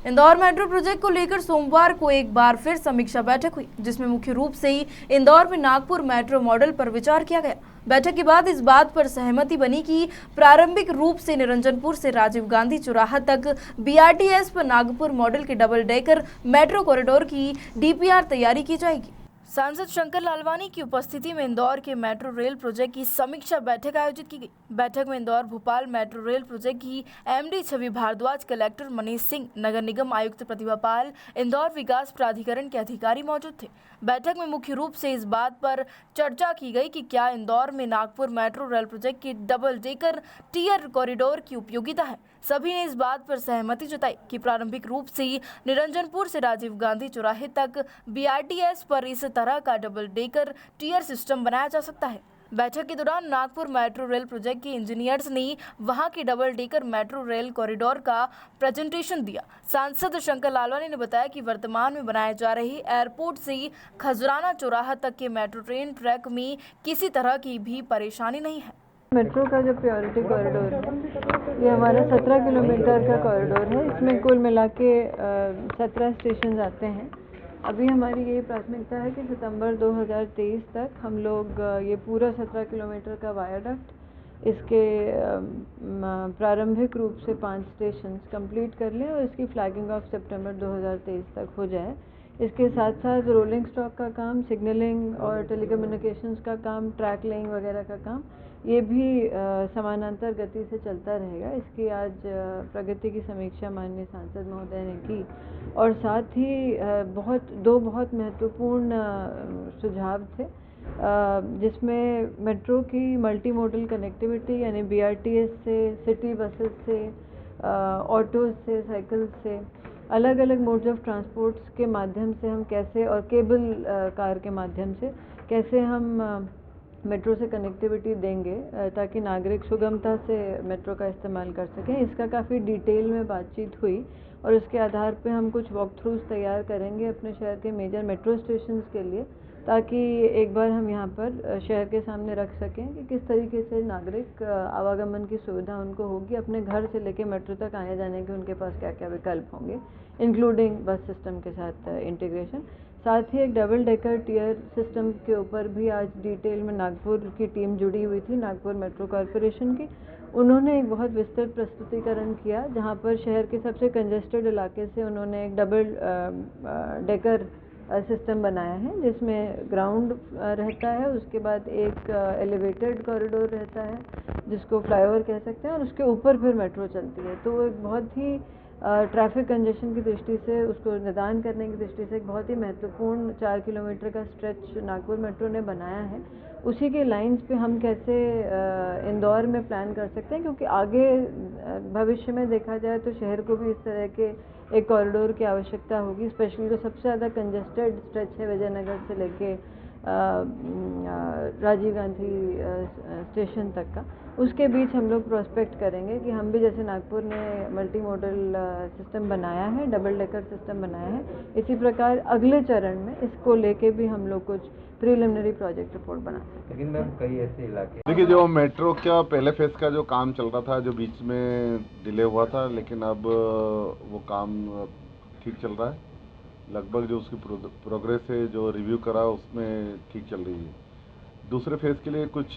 Indore metro project को लेकर सोमवार को एक बार फिर समीक्षा बैठक हुई, जिसमें मुख्य रूप से ही इंदौर में नागपुर मेट्रो मॉडल पर विचार किया गया। बैठक के बाद इस बात पर सहमति बनी कि प्रारंभिक रूप से निरंजनपुर से राजीव गांधी चौराहा तक बीआरटीएस पर नागपुर मॉडल के डबल डेकर मेट्रो कॉरिडोर की डीपीआर तैयारी की जाएगी। सांसद शंकर लालवानी की उपस्थिति में इंदौर के मेट्रो रेल प्रोजेक्ट की समीक्षा बैठक आयोजित की गई। बैठक में Indore Bhopal metro rail project की एमडी छवि भारद्वाज, कलेक्टर मनीष सिंह, नगर निगम आयुक्त प्रतिभा पाल, इंदौर विकास प्राधिकरण के अधिकारी मौजूद थे। बैठक में मुख्य रूप से इस बात पर चर्चा की गई कि क्या इंदौर में नागपुर मेट्रो रेल प्रोजेक्ट की डबल डेकर टियर कॉरिडोर की उपयोगिता है। सभी ने इस बात पर सहमति जताई कि प्रारंभिक रूप से निरंजनपुर से राजीव गांधी चौराहे तक बीआरटीएस पर इस तरह का डबल डेकर टियर सिस्टम बनाया जा सकता है। बैठक के दौरान नागपुर मेट्रो रेल प्रोजेक्ट के इंजीनियर्स ने वहां के double decker metro rail corridor का प्रेजेंटेशन दिया। सांसद शंकर लालवानी ने बताया कि वर्तमान में बनाए जा रहे एयरपोर्ट से खजुराना चौराहा तक के मेट्रो ट्रेन ट्रैक में किसी तरह की भी परेशानी नहीं है। मेट्रो का जो प्रायोरिटी कॉरिडोर है ये हमारा 17 किलोमीटर का कॉरिडोर है। इसमें कुल मिला के 17 स्टेशन आते हैं। अभी हमारी यही प्राथमिकता है कि सितंबर 2023 तक हम लोग ये पूरा 17 किलोमीटर का वायाडक्ट इसके प्रारंभिक रूप से 5 स्टेशन कंप्लीट कर लें और इसकी फ्लैगिंग ऑफ सितंबर 2023 तक हो जाए। इसके साथ साथ रोलिंग स्टॉक का काम, सिग्नलिंग और टेलीकम्युनिकेशंस का काम, ट्रैक लेइंग वगैरह का काम ये भी समानांतर गति से चलता रहेगा। इसकी आज प्रगति की समीक्षा माननीय सांसद महोदय ने की और साथ ही दो बहुत महत्वपूर्ण सुझाव थे, जिसमें मेट्रो की मल्टी मॉडल कनेक्टिविटी यानी बीआरटीएस से, सिटी बसेस से, ऑटोज से, साइकिल से, अलग अलग मोड्स ऑफ ट्रांसपोर्ट्स के माध्यम से हम कैसे, और केबल कार के माध्यम से कैसे हम मेट्रो से कनेक्टिविटी देंगे ताकि नागरिक सुगमता से मेट्रो का इस्तेमाल कर सकें। इसका काफ़ी डिटेल में बातचीत हुई और उसके आधार पे हम कुछ वॉक थ्रूज तैयार करेंगे अपने शहर के मेजर मेट्रो स्टेशंस के लिए, ताकि एक बार हम यहाँ पर शहर के सामने रख सकें कि किस तरीके से नागरिक आवागमन की सुविधा उनको होगी, अपने घर से लेके मेट्रो तक आने जाने के उनके पास क्या क्या विकल्प होंगे, इंक्लूडिंग बस सिस्टम के साथ इंटीग्रेशन। साथ ही एक डबल डेकर टियर सिस्टम के ऊपर भी आज डिटेल में नागपुर की टीम जुड़ी हुई थी, नागपुर मेट्रो कॉरपोरेशन की। उन्होंने एक बहुत विस्तृत प्रस्तुतिकरण किया जहां पर शहर के सबसे कंजेस्टेड इलाके से उन्होंने एक डबल डेकर सिस्टम बनाया है, जिसमें ग्राउंड रहता है, उसके बाद एक एलिवेटेड कॉरिडोर रहता है जिसको फ्लाईओवर कह सकते हैं, और उसके ऊपर फिर मेट्रो चलती है। तो एक बहुत ही ट्रैफिक कंजेशन की दृष्टि से, उसको निदान करने की दृष्टि से एक बहुत ही महत्वपूर्ण 4 किलोमीटर का स्ट्रेच नागपुर मेट्रो ने बनाया है। उसी के लाइंस पे हम कैसे इंदौर में प्लान कर सकते हैं, क्योंकि आगे भविष्य में देखा जाए तो शहर को भी इस तरह के एक कॉरिडोर की आवश्यकता होगी, स्पेशली जो सबसे ज़्यादा कंजेस्टेड स्ट्रेच है विजयनगर से लेके राजीव गांधी स्टेशन तक का, उसके बीच हम लोग प्रोस्पेक्ट करेंगे कि हम भी जैसे नागपुर ने मल्टी मॉडल सिस्टम बनाया है, डबल डेकर सिस्टम बनाया है, इसी प्रकार अगले चरण में इसको लेके भी हम लोग कुछ प्रीलिमिनरी प्रोजेक्ट रिपोर्ट बना सकते हैं। लेकिन मैम कई ऐसे इलाके देखिए, जो मेट्रो का पहले फेज का जो काम चल रहा था, जो बीच में डिले हुआ था, लेकिन अब वो काम ठीक चल रहा है। लगभग जो उसकी प्रोग्रेस है, जो रिव्यू करा उसमें ठीक चल रही है। दूसरे फेज़ के लिए कुछ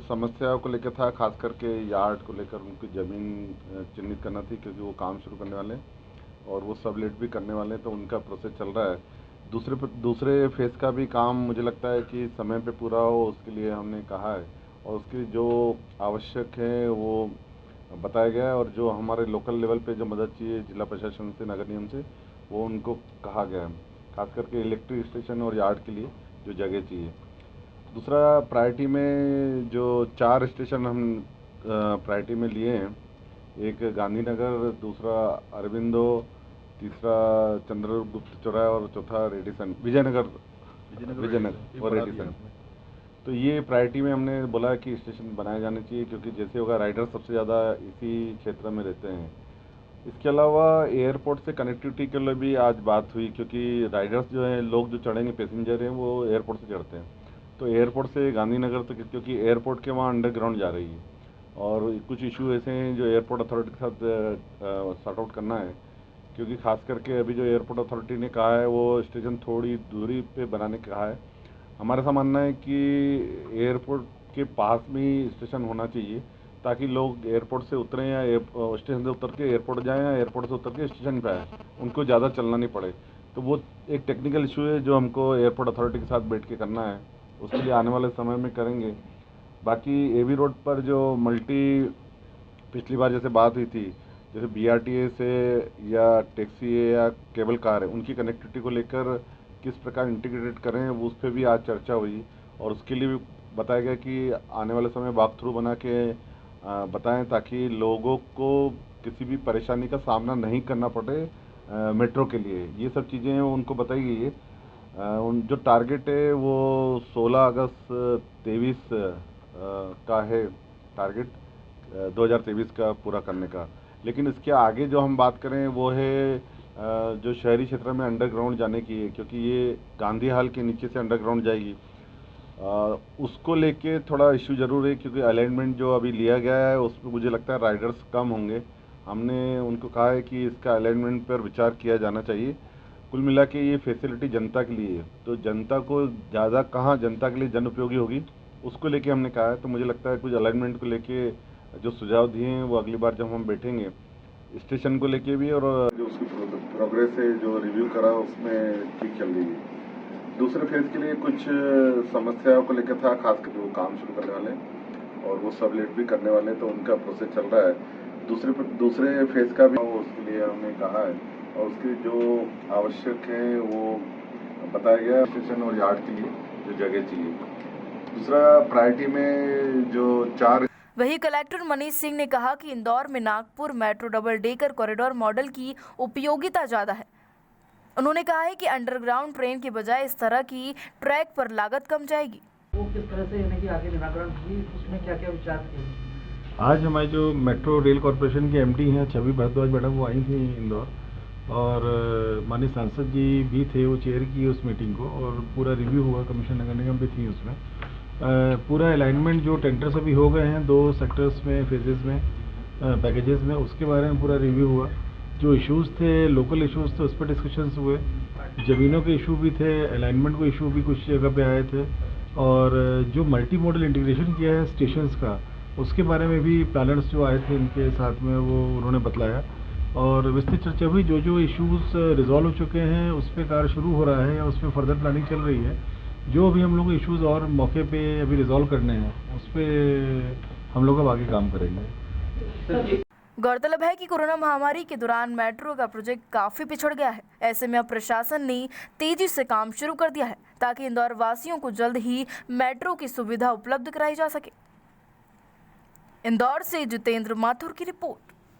समस्याओं को लेकर था, खास करके यार्ड को लेकर उनकी ज़मीन चिन्हित करना थी, क्योंकि वो काम शुरू करने वाले हैं और वो सबलेट भी करने वाले हैं, तो उनका प्रोसेस चल रहा है। दूसरे फेज़ का भी काम मुझे लगता है कि समय पे पूरा हो, उसके लिए हमने कहा है और उसकी जो आवश्यक है वो बताया गया है, और जो हमारे लोकल लेवल पे जो मदद चाहिए जिला प्रशासन से, नगर निगम से, वो उनको कहा गया है, खास करके इलेक्ट्रिक स्टेशन और यार्ड के लिए जो जगह चाहिए। दूसरा, प्रायोरिटी में जो 4 स्टेशन हम प्रायोरिटी में लिए हैं, एक गांधीनगर, दूसरा अरविंदो, तीसरा चंद्रगुप्त चौराहा और चौथा रेडिसन विजयनगर और रेडिसन। तो ये प्रायोरिटी में हमने बोला कि स्टेशन बनाए जाने चाहिए, क्योंकि जैसे होगा राइडर सबसे ज़्यादा इसी क्षेत्र में रहते हैं। इसके अलावा एयरपोर्ट से कनेक्टिविटी के लिए भी आज बात हुई, क्योंकि राइडर्स जो हैं, लोग जो चढ़ेंगे, पैसेंजर हैं, वो एयरपोर्ट से चढ़ते हैं। तो एयरपोर्ट से गांधीनगर तक, क्योंकि एयरपोर्ट के वहाँ अंडरग्राउंड जा रही है और कुछ इशू ऐसे हैं जो एयरपोर्ट अथॉरिटी के साथ सॉर्ट आउट करना है, क्योंकि खास करके अभी जो एयरपोर्ट अथॉरिटी ने कहा है वो स्टेशन थोड़ी दूरी पे बनाने का कहा है। हमारा ऐसा मानना है कि एयरपोर्ट के पास में ही स्टेशन होना चाहिए, ताकि लोग एयरपोर्ट से उतरें या स्टेशन से उतर के एयरपोर्ट जाएं या एयरपोर्ट से उतर के स्टेशन पे आएँ, उनको ज़्यादा चलना नहीं पड़े। तो वो एक टेक्निकल इशू है जो हमको एयरपोर्ट अथॉरिटी के साथ बैठ के करना है, उसके लिए आने वाले समय में करेंगे। बाकी एवी रोड पर जो मल्टी पिछली बार जैसे बात हुई थी, जैसे BRTA से या टैक्सी है या केबल कार है, उनकी कनेक्टिविटी को लेकर किस प्रकार इंटीग्रेटेड करें, वो उस पर भी आज चर्चा हुई और उसके लिए भी बताया गया कि आने वाले समय वॉक थ्रू बना के बताएं, ताकि लोगों को किसी भी परेशानी का सामना नहीं करना पड़े मेट्रो के लिए। ये सब चीज़ें हैं उनको बताई गई है। उन जो टारगेट है वो 16 अगस्त 23 का है टारगेट 2023 का पूरा करने का। लेकिन इसके आगे जो हम बात करें वो है जो शहरी क्षेत्र में अंडरग्राउंड जाने की है, क्योंकि ये गांधी हाल के नीचे से अंडरग्राउंड जाएगी। उसको लेके थोड़ा इशू ज़रूर है, क्योंकि अलाइनमेंट जो अभी लिया गया है उसमें मुझे लगता है राइडर्स कम होंगे। हमने उनको कहा है कि इसका अलाइनमेंट पर विचार किया जाना चाहिए। कुल मिला के ये फैसिलिटी जनता के लिए है, तो जनता को ज़्यादा कहाँ जनता के लिए जन उपयोगी होगी, उसको लेके हमने कहा है। तो मुझे लगता है कुछ अलाइनमेंट को लेके जो सुझाव दिए हैं वो अगली बार जब हम बैठेंगे स्टेशन को लेके भी, और जो उसकी प्रोग्रेस है जो रिव्यू करा उसमें ठीक चल रही है। दूसरे फेज के लिए कुछ समस्याओं को लेकर था, खासकर वो काम शुरू करने वाले और वो सबलेट भी करने वाले, तो उनका प्रोसेस चल रहा है। दूसरे फेज का भी उसके लिए हमने कहा है और उसके जो आवश्यक है वो बताया गया स्टेशन और यार्ड के लिए जो जगह चाहिए। दूसरा प्रायोरिटी में जो 4 वहीं कलेक्टर मनीष सिंह ने कहा कि इंदौर में Nagpur metro double decker corridor model की उपयोगिता ज़्यादा है। उन्होंने कहा है कि अंडरग्राउंड ट्रेन के बजाय इस तरह की ट्रैक पर लागत कम जाएगी। वो किस तरह से यानी कि आगे निराकरण हुई, उसमें क्या क्या विचार किए? आज हमारे जो मेट्रो रेल कॉरपोरेशन के MD हैं छवि भारद्वाज मैडम, वो आई थी इंदौर और माननीय सांसद जी भी थे, वो चेयर की उस मीटिंग को और पूरा रिव्यू हुआ। कमिश्नर नगर निगम भी थी उसमें। पूरा अलाइनमेंट जो टेंडर्स अभी हो गए हैं 2 सेक्टर्स में, फेजेस में, पैकेजेस में, उसके बारे में पूरा रिव्यू हुआ। जो इश्यूज़ थे, लोकल इश्यूज़ थे, उस पर डिस्कशंस हुए। ज़मीनों के इशू भी थे, अलाइनमेंट को इशू भी कुछ जगह पे आए थे और जो मल्टी मॉडल इंटीग्रेशन किया है स्टेशंस का, उसके बारे में भी प्लानर्स जो आए थे इनके साथ में वो उन्होंने बतलाया और विस्तृत चर्चा हुई। जो इश्यूज़ रिजॉल्व हो चुके हैं उस पर कार्य शुरू हो रहा है या उस पर फर्दर प्लानिंग चल रही है। जो अभी हम लोग इश्यूज़ और मौके पे अभी रिजॉल्व करने हैं उस पर हम लोग अब आगे काम करेंगे। गौरतलब है कि कोरोना महामारी के दौरान मेट्रो का प्रोजेक्ट काफी पिछड़ गया है। ऐसे में अब प्रशासन ने तेजी से काम शुरू कर दिया है ताकि इंदौर वासियों को जल्द ही मेट्रो की सुविधा उपलब्ध कराई जा सके। इंदौर से जितेंद्र माथुर की रिपोर्ट।